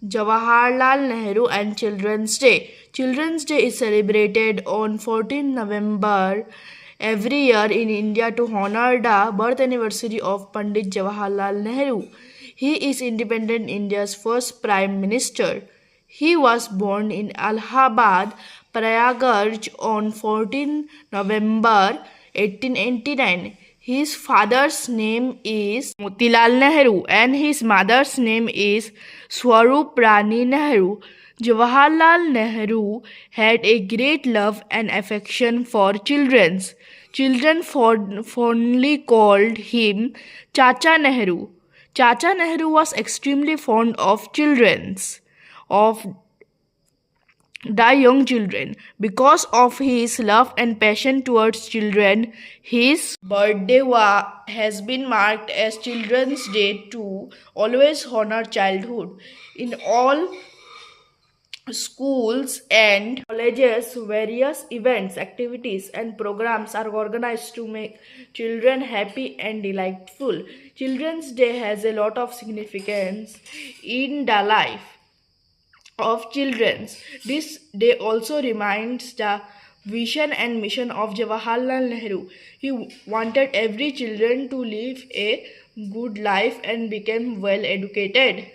Jawaharlal Nehru and Children's Day. Children's Day is celebrated on 14 November every year in India to honor the birth anniversary of Pandit Jawaharlal Nehru. He is independent India's first Prime Minister. He was born in Allahabad, Prayagraj on 14 November 1889. His father's name is Motilal Nehru and his mother's name is Swarup Rani Nehru. Jawaharlal Nehru had a great love and affection for children. Children fondly called him Chacha Nehru. Chacha Nehru was extremely fond of of the young children. Because of his love and passion towards children, his birthday has been marked as Children's Day to always honor childhood. In all schools and colleges, various events, activities, and programs are organized to make children happy and delightful. Children's Day has a lot of significance in the life of children. This day also reminds the vision and mission of Jawaharlal Nehru. He wanted every children to live a good life and become well educated.